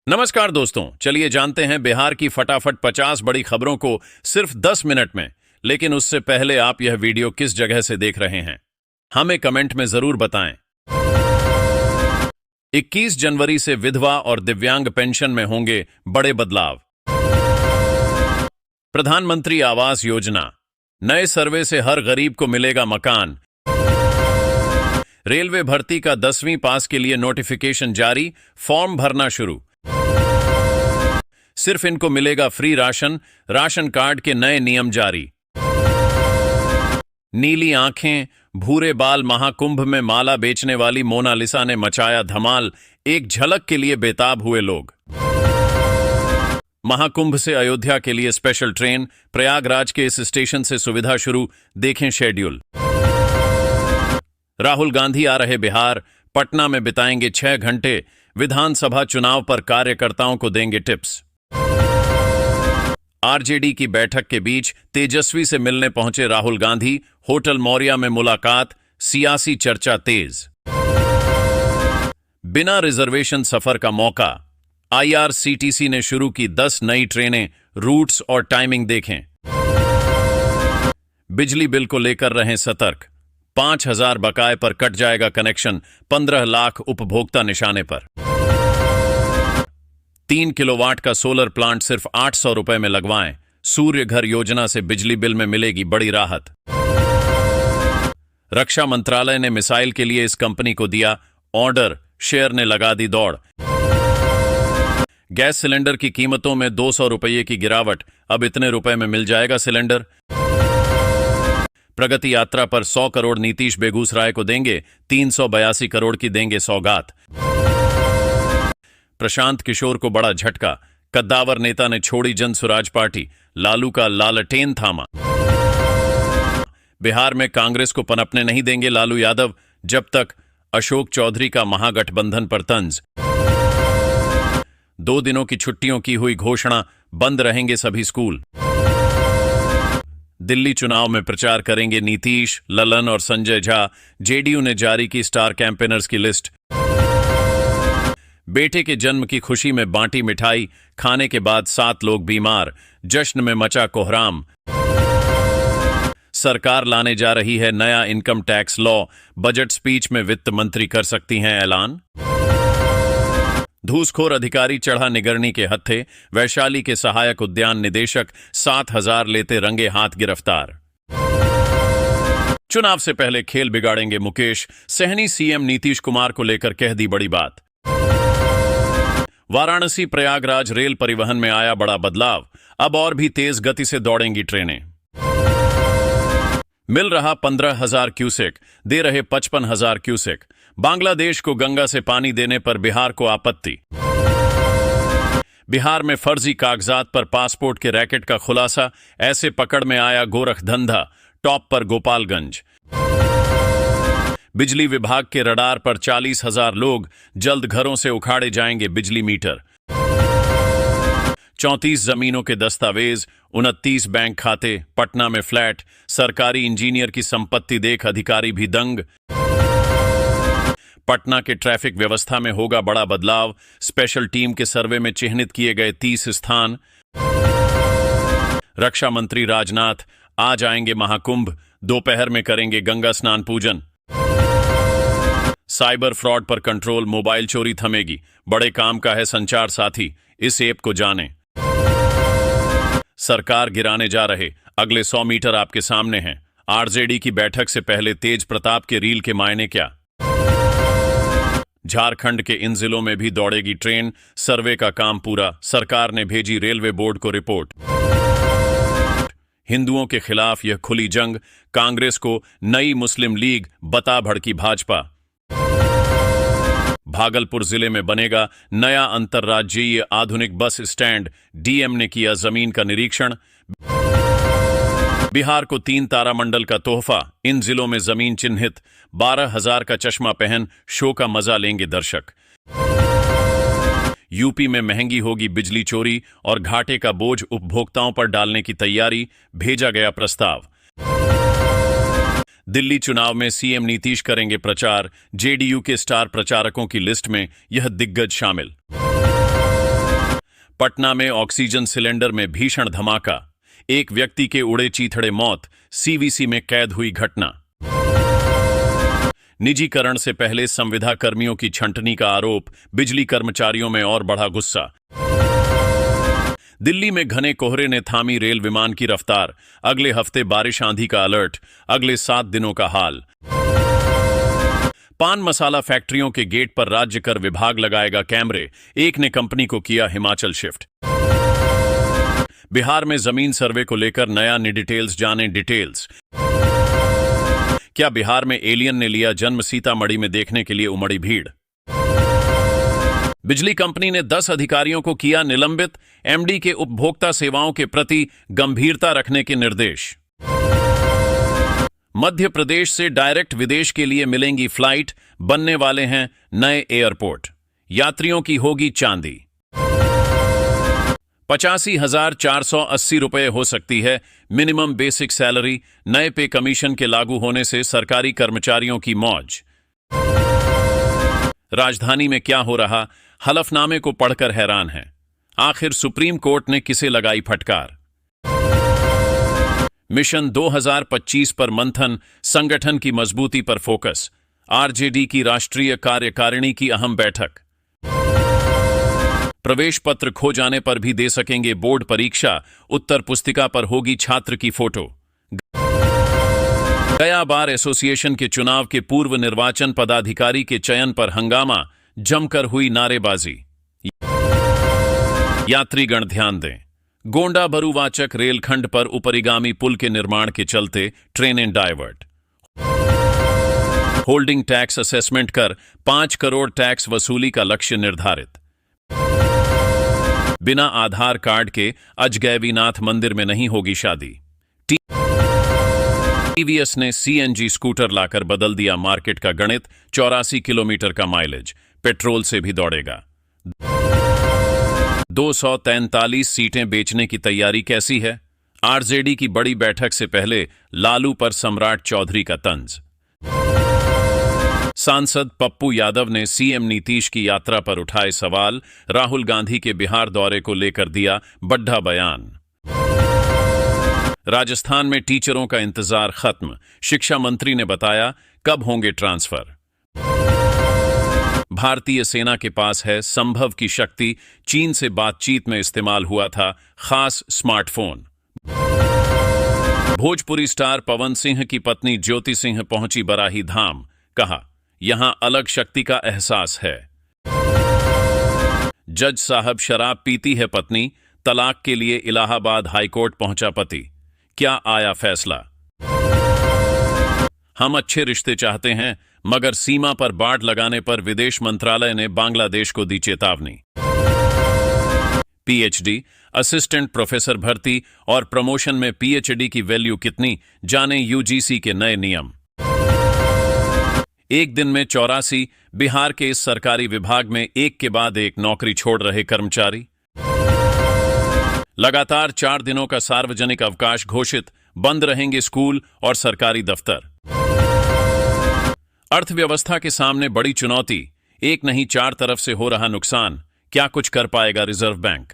नमस्कार दोस्तों, चलिए जानते हैं बिहार की फटाफट 50 बड़ी खबरों को सिर्फ 10 मिनट में। लेकिन उससे पहले आप यह वीडियो किस जगह से देख रहे हैं, हमें कमेंट में जरूर बताएं। 21 जनवरी से विधवा और दिव्यांग पेंशन में होंगे बड़े बदलाव। प्रधानमंत्री आवास योजना, नए सर्वे से हर गरीब को मिलेगा मकान। रेलवे भर्ती का 10वीं पास के लिए नोटिफिकेशन जारी, फॉर्म भरना शुरू। सिर्फ इनको मिलेगा फ्री राशन, राशन कार्ड के नए नियम जारी। नीली आंखें, भूरे बाल, महाकुंभ में माला बेचने वाली मोनालिसा ने मचाया धमाल, एक झलक के लिए बेताब हुए लोग। महाकुंभ से अयोध्या के लिए स्पेशल ट्रेन, प्रयागराज के इस स्टेशन से सुविधा शुरू, देखें शेड्यूल। राहुल गांधी आ रहे बिहार, पटना में बिताएंगे 6 घंटे, विधानसभा चुनाव पर कार्यकर्ताओं को देंगे टिप्स। आरजेडी की बैठक के बीच तेजस्वी से मिलने पहुंचे राहुल गांधी, होटल मौर्या में मुलाकात, सियासी चर्चा तेज। बिना रिजर्वेशन सफर का मौका, आईआरसीटीसी ने शुरू की 10 नई ट्रेनें, रूट्स और टाइमिंग देखें। बिजली बिल को लेकर रहें सतर्क, 5,000 बकाए पर कट जाएगा कनेक्शन, 15 लाख उपभोक्ता निशाने पर। 3 किलोवाट का सोलर प्लांट सिर्फ 800 रुपए में लगवाएं, सूर्य घर योजना से बिजली बिल में मिलेगी बड़ी राहत। रक्षा मंत्रालय ने मिसाइल के लिए इस कंपनी को दिया ऑर्डर, शेयर ने लगा दी दौड़। गैस सिलेंडर की कीमतों में 200 रुपये की गिरावट, अब इतने रुपए में मिल जाएगा सिलेंडर। प्रगति यात्रा पर 100 करोड़ नीतीश बेगूसराय को देंगे, 382 करोड़ की देंगे सौगात। प्रशांत किशोर को बड़ा झटका, कद्दावर नेता ने छोड़ी जन स्वराज पार्टी, लालू का लालटेन थामा। बिहार में कांग्रेस को पनपने नहीं देंगे लालू यादव, जब तक अशोक चौधरी का महागठबंधन पर तंज। 2 दिनों की छुट्टियों की हुई घोषणा, बंद रहेंगे सभी स्कूल। दिल्ली चुनाव में प्रचार करेंगे नीतीश, ललन और संजय झा, जेडीयू ने जारी की स्टार कैंपेनर्स की लिस्ट। बेटे के जन्म की खुशी में बांटी मिठाई, खाने के बाद 7 लोग बीमार, जश्न में मचा कोहराम। सरकार लाने जा रही है नया income tax law, budget speech में वित्त मंत्री कर सकती हैं ऐलान। धूसखोर अधिकारी चढ़ा निगरानी के हत्थे, वैशाली के सहायक उद्यान निदेशक 7,000 लेते रंगे हाथ गिरफ्तार। चुनाव से पहले खेल बिगाड़ेंगे मुकेश, सहनी सीएम नीतीश कुमार को लेकर कह दी बड़ी बात। वाराणसी प्रयागराज रेल परिवहन में आया बड़ा बदलाव, अब और भी तेज गति से दौड़ेंगी ट्रेनें। मिल रहा 15,000 क्यूसेक, दे रहे 55,000 क्यूसेक। बांग्लादेश को गंगा से पानी देने पर बिहार को आपत्ति। बिहार में फर्जी कागजात पर पासपोर्ट के रैकेट का खुलासा, ऐसे पकड़ में आया गोरखधंधा, टॉप पर गोपालगंज। बिजली विभाग के रडार पर 40,000 लोग, जल्द घरों से उखाड़े जाएंगे बिजली मीटर। 34 जमीनों के दस्तावेज, 29 बैंक खाते, पटना में फ्लैट, सरकारी इंजीनियर की संपत्ति देख अधिकारी भी दंग। पटना के ट्रैफिक व्यवस्था में होगा बड़ा बदलाव, स्पेशल टीम के सर्वे में चिन्हित किए गए 30 स्थान। रक्षा मंत्री राजनाथ आज आएंगे महाकुंभ, दोपहर में करेंगे गंगा स्नान पूजन। साइबर फ्रॉड पर कंट्रोल, मोबाइल चोरी थमेगी, बड़े काम का है संचार साथी, इस ऐप को जानें। सरकार गिराने जा रहे, अगले 100 मीटर आपके सामने हैं। आरजेडी की बैठक से पहले तेज प्रताप के रील के मायने क्या? झारखंड के इन जिलों में भी दौड़ेगी ट्रेन, सर्वे का काम पूरा, सरकार ने भेजी रेलवे बोर्ड को रिपोर्ट। हिंदुओं के खिलाफ यह खुली जंग, कांग्रेस को नई मुस्लिम लीग बता भड़की भाजपा। भागलपुर जिले में बनेगा नया अंतर्राज्यीय आधुनिक बस स्टैंड, डीएम ने किया जमीन का निरीक्षण। बिहार को 3 तारामंडल का तोहफा, इन जिलों में जमीन चिन्हित, 12,000 का चश्मा पहन शो का मजा लेंगे दर्शक। यूपी में महंगी होगी बिजली चोरी और घाटे का बोझ उपभोक्ताओं पर डालने की तैयारी, भेजा गया प्रस्ताव। दिल्ली चुनाव में सीएम नीतीश करेंगे प्रचार, जेडीयू के स्टार प्रचारकों की लिस्ट में यह दिग्गज शामिल। पटना में ऑक्सीजन सिलेंडर में भीषण धमाका, एक व्यक्ति के उड़े चीथड़े मौत, सीवीसी में कैद हुई घटना। निजीकरण से पहले संविदा कर्मियों की छंटनी का आरोप, बिजली कर्मचारियों में और बढ़ा गुस्सा। दिल्ली में घने कोहरे ने थामी रेल विमान की रफ्तार, अगले हफ्ते बारिश आंधी का अलर्ट, अगले 7 दिनों का हाल। पान मसाला फैक्ट्रियों के गेट पर राज्य कर विभाग लगाएगा कैमरे, एक ने कंपनी को किया हिमाचल शिफ्ट। बिहार में जमीन सर्वे को लेकर नया डिटेल्स, जाने डिटेल्स। क्या बिहार में एलियन ने लिया जन्म, सीतामढ़ी में देखने के लिए उमड़ी भीड़। बिजली कंपनी ने 10 अधिकारियों को किया निलंबित, एमडी के उपभोक्ता सेवाओं के प्रति गंभीरता रखने के निर्देश। मध्य प्रदेश से डायरेक्ट विदेश के लिए मिलेंगी फ्लाइट, बनने वाले हैं नए एयरपोर्ट, यात्रियों की होगी चांदी। 85,480 रुपए हो सकती है मिनिमम बेसिक सैलरी, नए पे कमीशन के लागू होने से सरकारी कर्मचारियों की मौज। राजधानी में क्या हो रहा, हलफनामे को पढ़कर हैरान है, आखिर सुप्रीम कोर्ट ने किसे लगाई फटकार। मिशन 2025 पर मंथन, संगठन की मजबूती पर फोकस, आरजेडी की राष्ट्रीय कार्यकारिणी की अहम बैठक। प्रवेश पत्र खो जाने पर भी दे सकेंगे बोर्ड परीक्षा, उत्तर पुस्तिका पर होगी छात्र की फोटो। गया बार एसोसिएशन के चुनाव के पूर्व निर्वाचन पदाधिकारी के चयन पर हंगामा, जमकर हुई नारेबाजी। यात्रीगण ध्यान दें, गोंडा बरूवाचक रेलखंड पर उपरिगामी पुल के निर्माण के चलते ट्रेनें डायवर्ट। होल्डिंग टैक्स असेसमेंट कर 5 करोड़ टैक्स वसूली का लक्ष्य निर्धारित। बिना आधार कार्ड के अजगैबीनाथ मंदिर में नहीं होगी शादी। टीवीएस ने सीएनजी स्कूटर लाकर बदल दिया मार्केट का गणित, 84 किलोमीटर का माइलेज, पेट्रोल से भी दौड़ेगा। 243 सीटें बेचने की तैयारी कैसी है, आरजेडी की बड़ी बैठक से पहले लालू पर सम्राट चौधरी का तंज। सांसद पप्पू यादव ने सीएम नीतीश की यात्रा पर उठाए सवाल, राहुल गांधी के बिहार दौरे को लेकर दिया बड्ढा बयान। राजस्थान में टीचरों का इंतजार खत्म, शिक्षा मंत्री ने बताया कब होंगे ट्रांसफर। भारतीय सेना के पास है संभव की शक्ति, चीन से बातचीत में इस्तेमाल हुआ था खास स्मार्टफोन। भोजपुरी स्टार पवन सिंह की पत्नी ज्योति सिंह पहुंची बराही धाम, कहा यहां अलग शक्ति का एहसास है। जज साहब शराब पीती है पत्नी, तलाक के लिए इलाहाबाद हाईकोर्ट पहुंचा पति, क्या आया फैसला। हम अच्छे रिश्ते चाहते हैं, मगर सीमा पर बाड़ लगाने पर विदेश मंत्रालय ने बांग्लादेश को दी चेतावनी। पीएचडी, असिस्टेंट प्रोफेसर भर्ती और प्रमोशन में पीएचडी की वैल्यू कितनी, जाने यूजीसी के नए नियम। एक दिन में 84, बिहार के इस सरकारी विभाग में एक के बाद एक नौकरी छोड़ रहे कर्मचारी। लगातार 4 दिनों का सार्वजनिक अवकाश घोषित, बंद रहेंगे स्कूल और सरकारी दफ्तर। अर्थव्यवस्था के सामने बड़ी चुनौती, एक नहीं 4 तरफ से हो रहा नुकसान, क्या कुछ कर पाएगा रिजर्व बैंक।